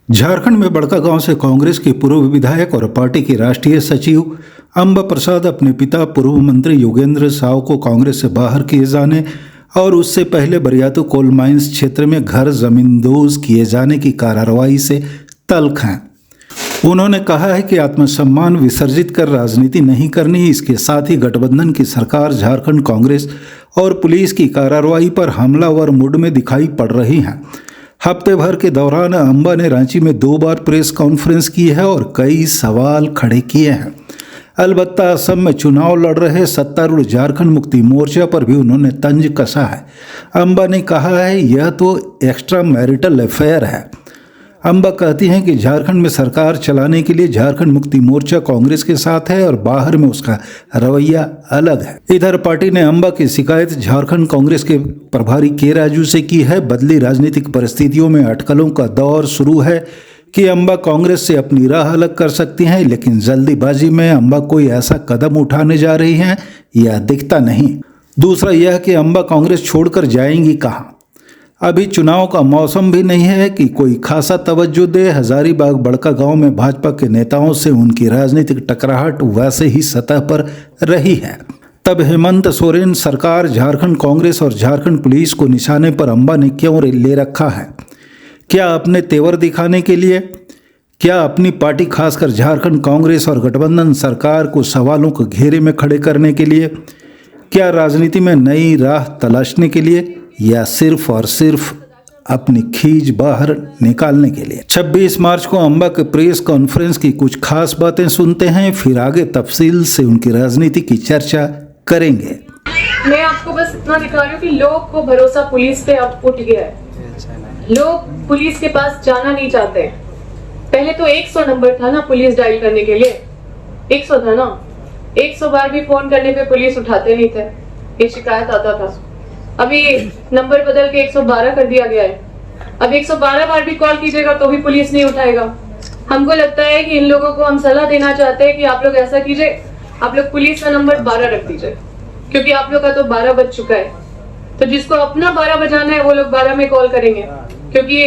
झारखंड में बड़कागांव से कांग्रेस के पूर्व विधायक और पार्टी के राष्ट्रीय सचिव अंबा प्रसाद अपने पिता पूर्व मंत्री योगेंद्र साव को कांग्रेस से बाहर किए जाने और उससे पहले बरियातू कोल माइंस क्षेत्र में घर जमींदोज किए जाने की कार्रवाई से तल्ख हैं। उन्होंने कहा है कि आत्मसम्मान विसर्जित कर राजनीति नहीं करनी, इसके साथ ही गठबंधन की सरकार झारखंड कांग्रेस और पुलिस की कार्रवाई पर हमलावर मूड में दिखाई पड़ रही है। हफ्ते भर के दौरान अंबा ने रांची में 2 बार प्रेस कॉन्फ्रेंस की है और कई सवाल खड़े किए हैं। अलबत्ता असम में चुनाव लड़ रहे सत्तारूढ़ झारखंड मुक्ति मोर्चा पर भी उन्होंने तंज कसा है। अंबा ने कहा है यह तो एक्स्ट्रा मैरिटल अफेयर है। अंबा कहती हैं कि झारखंड में सरकार चलाने के लिए झारखंड मुक्ति मोर्चा कांग्रेस के साथ है और बाहर में उसका रवैया अलग है। इधर पार्टी ने अंबा की शिकायत झारखंड कांग्रेस के प्रभारी के राजू से की है। बदली राजनीतिक परिस्थितियों में अटकलों का दौर शुरू है कि अंबा कांग्रेस से अपनी राह अलग कर सकती हैं, लेकिन जल्दीबाजी में अंबा कोई ऐसा कदम उठाने जा रही हैं यह दिखता नहीं। दूसरा यह कि अंबा कांग्रेस छोड़कर जाएंगी कहाँ। अभी चुनाव का मौसम भी नहीं है कि कोई खासा तवज्जो दे। हजारीबाग बड़कागांव में भाजपा के नेताओं से उनकी राजनीतिक टकराहट वैसे ही सतह पर रही है। तब हेमंत सोरेन सरकार, झारखंड कांग्रेस और झारखंड पुलिस को निशाने पर अंबा ने क्यों ले रखा है? क्या अपने तेवर दिखाने के लिए? क्या अपनी पार्टी खासकर झारखंड कांग्रेस और गठबंधन सरकार को सवालों को घेरे में खड़े करने के लिए? क्या राजनीति में नई राह तलाशने के लिए, या सिर्फ और सिर्फ अपनी खींच बाहर निकालने के लिए? 26 मार्च को अंबा के प्रेस कॉन्फ्रेंस की कुछ खास बातें सुनते हैं, फिर आगे तफसील से उनकी राजनीति की चर्चा करेंगे। मैं आपको बस इतना दिखा रही हूँ कि लोग को भरोसा पुलिस पे अब उठ गया है। लोग पुलिस के पास जाना नहीं चाहते। पहले तो 100 नंबर था ना पुलिस डायल करने के लिए, 100 था ना। 100 बार भी फोन करने पे पुलिस उठाते नहीं थे, ये शिकायत आता था। अभी नंबर बदल के 112 कर दिया गया है। अब 112 बार भी कॉल कीजिएगा तो भी पुलिस नहीं उठाएगा। हमको लगता है कि इन लोगों को हम सलाह देना चाहते हैं कि आप लोग ऐसा कीजिए, आप लोग पुलिस का नंबर 12 रख दीजिए, क्योंकि आप लोग का तो 12 बज चुका है। तो जिसको अपना 12 बजाना है वो लोग 12 में कॉल करेंगे, क्योंकि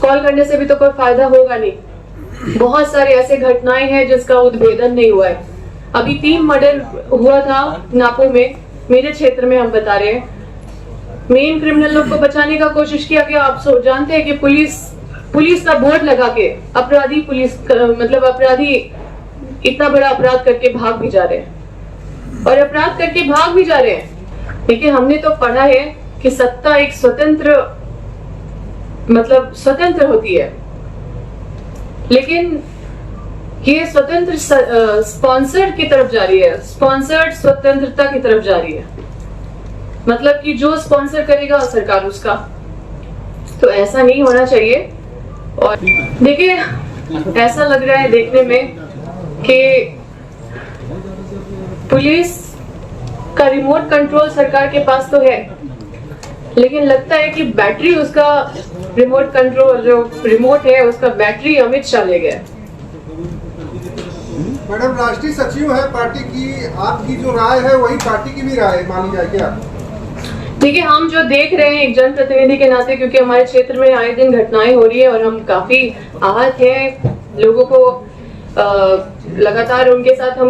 कॉल करने से भी तो कोई फायदा होगा नहीं। बहुत सारे ऐसे घटनाएं हैं जिसका उद्भेदन नहीं हुआ है। अभी 3 मर्डर हुआ था नापो में, मेरे क्षेत्र में हम बता रहे हैं। मेन क्रिमिनल लोग को बचाने का कोशिश किया गया। आप जानते हैं कि पुलिस का बोर्ड लगा के अपराधी अपराधी इतना बड़ा अपराध करके भाग भी जा रहे हैं, और अपराध करके भाग भी जा रहे हैं। लेकिन हमने तो पढ़ा है कि सत्ता एक स्वतंत्र होती है, लेकिन ये स्वतंत्र स्पॉन्सर्ड की तरफ जा रही है, स्पॉन्सर्ड स्वतंत्रता की तरफ जा रही है। मतलब कि जो स्पॉन्सर करेगा सरकार उसका, तो ऐसा नहीं होना चाहिए। और देखिए, ऐसा लग रहा है देखने में कि पुलिस का रिमोट कंट्रोल सरकार के पास तो है, लेकिन लगता है कि बैटरी उसका रिमोट कंट्रोल जो रिमोट है उसका बैटरी अमित शाह ले गया। मैडम, राष्ट्रीय सचिव है पार्टी की, आपकी जो राय है वही पार्टी की भी राय मानी जाए क्या? देखिए, हम जो देख रहे हैं एक जनप्रतिनिधि के नाते, क्योंकि हमारे क्षेत्र में आए दिन घटनाएं हो रही है और हम काफी आहत हैं, लोगों को लगातार उनके साथ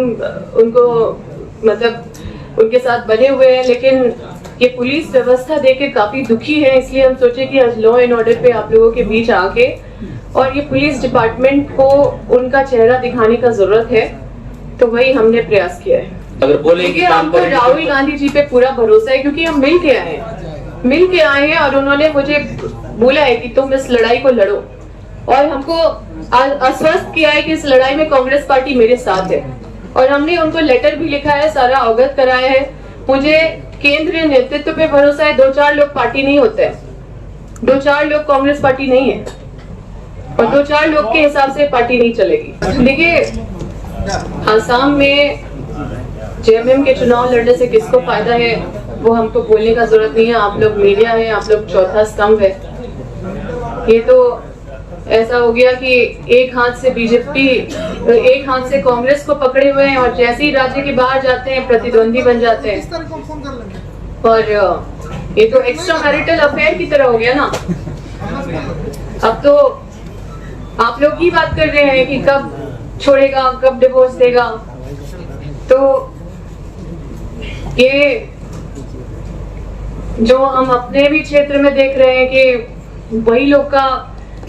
उनके साथ बने हुए हैं, लेकिन ये पुलिस व्यवस्था देख के काफी दुखी है। इसलिए हम सोचे कि आज लॉ एंड ऑर्डर पे आप लोगों के बीच आके और ये पुलिस डिपार्टमेंट को उनका चेहरा दिखाने का जरूरत है, तो वही हमने प्रयास किया है। अगर बोले कि हमको राहुल गांधी जी पे पूरा भरोसा है, क्योंकि हम मिल के आए हैं और उन्होंने मुझे बोला है कि तुम इस लड़ाई को लड़ो, और हमको आश्वस्त किया है कि इस लड़ाई में कांग्रेस पार्टी मेरे साथ है। और हमने उनको लेटर भी लिखा है, सारा अवगत कराया है। मुझे केंद्रीय नेतृत्व पे भरोसा है। 2-4 लोग पार्टी नहीं होते हैं, 2-4 लोग कांग्रेस पार्टी नहीं है, और 2-4 लोग के हिसाब से पार्टी नहीं चलेगी। देखिए, आसाम में जेएमएम के चुनाव लड़ने से किसको फायदा है वो हमको बोलने का जरूरत नहीं है। आप लोग मीडिया है, आप लोग चौथा स्तंभ है। ये तो ऐसा हो गया कि एक हाथ से बीजेपी, एक हाथ से कांग्रेस को पकड़े हुए हैं, और जैसे ही राज्य के बाहर जाते हैं प्रतिद्वंदी बन जाते हैं। और ये तो एक्स्ट्रा मैरिटल अफेयर की तरह हो गया ना। अब तो आप लोग ही बात कर रहे हैं कि कब छोड़ेगा, कब डिवोर्स देगा। तो ये जो हम अपने भी क्षेत्र में देख रहे हैं कि वही लोग का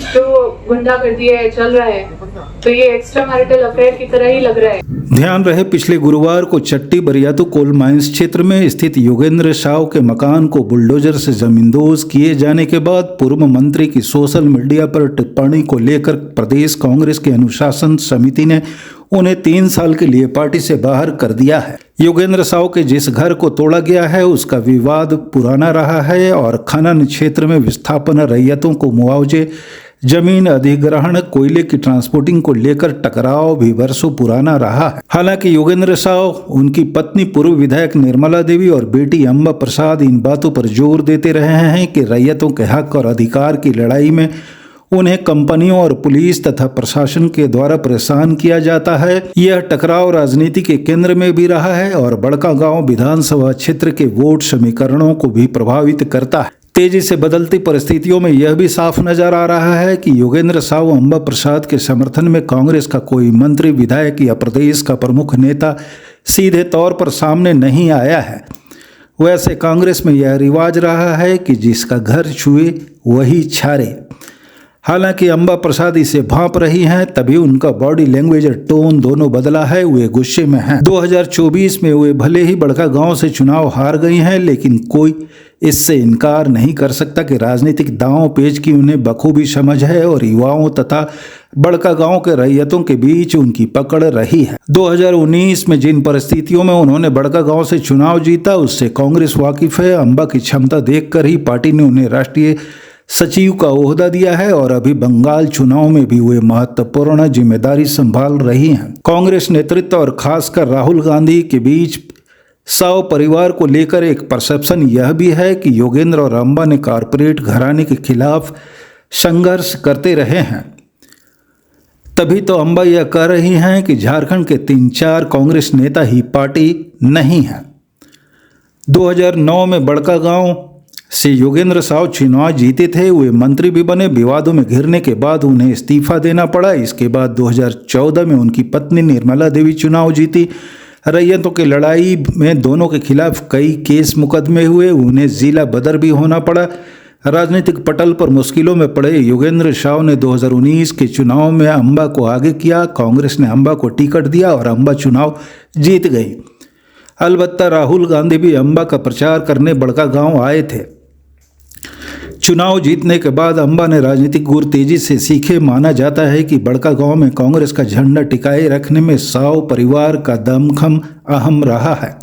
जो गुंडागर्दी है चल रहा है, तो ये एक्स्ट्रा मैरिटल अफेयर की तरह ही लग रहा है। ध्यान रहे, पिछले गुरुवार को चट्टी बरियातू कोल माइंस क्षेत्र में स्थित योगेंद्र साव के मकान को बुलडोजर से जमींदोज किए जाने के बाद पूर्व मंत्री की सोशल मीडिया पर टिप्पणी को लेकर प्रदेश कांग्रेस की अनुशासन समिति ने उन्हें 3 साल के लिए पार्टी से बाहर कर दिया है। योगेंद्र साव के जिस घर को तोड़ा गया है उसका विवाद पुराना रहा है और खनन क्षेत्र में विस्थापन रैयतों को मुआवजे, जमीन अधिग्रहण, कोयले की ट्रांसपोर्टिंग को लेकर टकराव भी वर्षों पुराना रहा है। हालांकि योगेंद्र साव, उनकी पत्नी पूर्व विधायक निर्मला देवी और बेटी अंबा प्रसाद इन बातों पर जोर देते रहे हैं कि रैयतों के हक और अधिकार की लड़ाई में उन्हें कंपनियों और पुलिस तथा प्रशासन के द्वारा परेशान किया जाता है। यह टकराव राजनीति के केंद्र में भी रहा है और बड़कागांव विधानसभा क्षेत्र के वोट समीकरणों को भी प्रभावित करता है। तेजी से बदलती परिस्थितियों में यह भी साफ नजर आ रहा है कि योगेंद्र साव अंबा प्रसाद के समर्थन में कांग्रेस का कोई मंत्री, विधायक या प्रदेश का प्रमुख नेता सीधे तौर पर सामने नहीं आया है। वैसे कांग्रेस में यह रिवाज रहा है कि जिसका घर छुए वही छारे। हालांकि अंबा प्रसाद इसे भांप रही हैं, तभी उनका बॉडी लैंग्वेज और टोन दोनों बदला है। वे गुस्से में हैं। 2024 में वे भले ही बड़कागांव से चुनाव हार गई हैं, लेकिन कोई इससे इनकार नहीं कर सकता कि राजनीतिक दांव पेच की उन्हें बखूबी समझ है और युवाओं तथा बड़कागांव के रैयतों के बीच उनकी पकड़ रही है। 2019 में जिन परिस्थितियों में उन्होंने बड़कागांव से चुनाव जीता उससे कांग्रेस वाकिफ है। अंबा की क्षमता देखकर ही पार्टी ने उन्हें राष्ट्रीय सचिव का ओहदा दिया है और अभी बंगाल चुनाव में भी वे महत्वपूर्ण जिम्मेदारी संभाल रही हैं। कांग्रेस नेतृत्व और खासकर राहुल गांधी के बीच साव परिवार को लेकर एक परसेप्शन यह भी है कि योगेंद्र और अंबा ने कारपोरेट घराने के खिलाफ संघर्ष करते रहे हैं। तभी तो अंबा यह कह रही हैं कि झारखंड के 3-4 कांग्रेस नेता ही पार्टी नहीं है। 2009 में बड़कागांव से योगेंद्र साव चुनाव जीते थे। वे मंत्री भी बने। विवादों में घिरने के बाद उन्हें इस्तीफा देना पड़ा। इसके बाद 2014 में उनकी पत्नी निर्मला देवी चुनाव जीती। रैयतों की लड़ाई में दोनों के खिलाफ कई केस मुकदमे हुए। उन्हें जिला बदर भी होना पड़ा। राजनीतिक पटल पर मुश्किलों में पड़े योगेंद्र साव ने 2019 के चुनाव में अंबा को आगे किया। कांग्रेस ने अंबा को टिकट दिया और अंबा चुनाव जीत गई। अलबत्ता राहुल गांधी भी अंबा का प्रचार करने बड़कागांव आए थे। चुनाव जीतने के बाद अंबा ने राजनीतिक गुर तेजी से सीखे। माना जाता है कि बड़कागांव में कांग्रेस का झंडा टिकाए रखने में साव परिवार का दमखम अहम रहा है।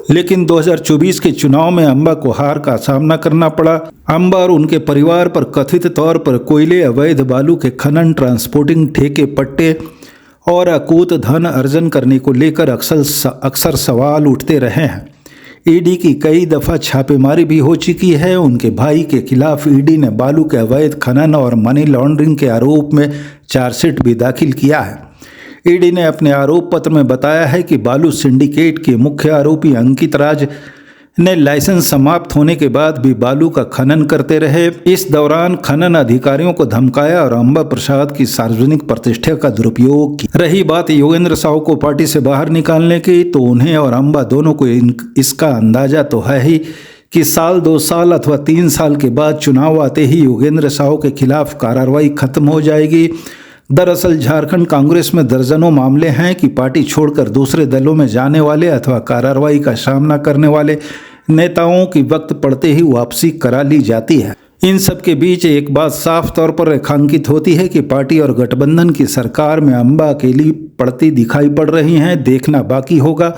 लेकिन 2024 के चुनाव में अंबा को हार का सामना करना पड़ा। अंबा और उनके परिवार पर कथित तौर पर कोयले, अवैध बालू के खनन, ट्रांसपोर्टिंग, ठेके पट्टे और अकूत धन अर्जन करने को लेकर अक्सर सवाल उठते रहे हैं। ईडी की कई दफ़ा छापेमारी भी हो चुकी है। उनके भाई के खिलाफ ईडी ने बालू के अवैध खनन और मनी लॉन्ड्रिंग के आरोप में चार्जशीट भी दाखिल किया है। ईडी ने अपने आरोप पत्र में बताया है कि बालू सिंडिकेट के मुख्य आरोपी अंकित राज ने लाइसेंस समाप्त होने के बाद भी बालू का खनन करते रहे। इस दौरान खनन अधिकारियों को धमकाया और अंबा प्रसाद की सार्वजनिक प्रतिष्ठा का दुरुपयोग किया। रही बात योगेंद्र साव को पार्टी से बाहर निकालने की, तो उन्हें और अंबा दोनों को इसका अंदाजा तो है ही कि साल, 2 साल अथवा 3 साल के बाद चुनाव आते ही योगेंद्र साव के खिलाफ कार्रवाई खत्म हो जाएगी। दरअसल झारखंड कांग्रेस में दर्जनों मामले हैं कि पार्टी छोड़कर दूसरे दलों में जाने वाले अथवा कार्रवाई का सामना करने वाले नेताओं की वक्त पड़ते ही वापसी करा ली जाती है। इन सब के बीच एक बात साफ तौर पर रेखांकित होती है कि पार्टी और गठबंधन की सरकार में अंबा अकेली पड़ती दिखाई पड़ रही हैं। देखना बाकी होगा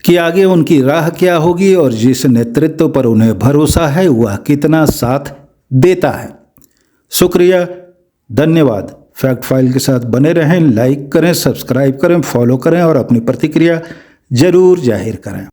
कि आगे उनकी राह क्या होगी और जिस नेतृत्व पर उन्हें भरोसा है वह कितना साथ देता है। शुक्रिया, धन्यवाद। फैक्ट फाइल के साथ बने रहें, लाइक करें, सब्सक्राइब करें, फॉलो करें और अपनी प्रतिक्रिया जरूर जाहिर करें।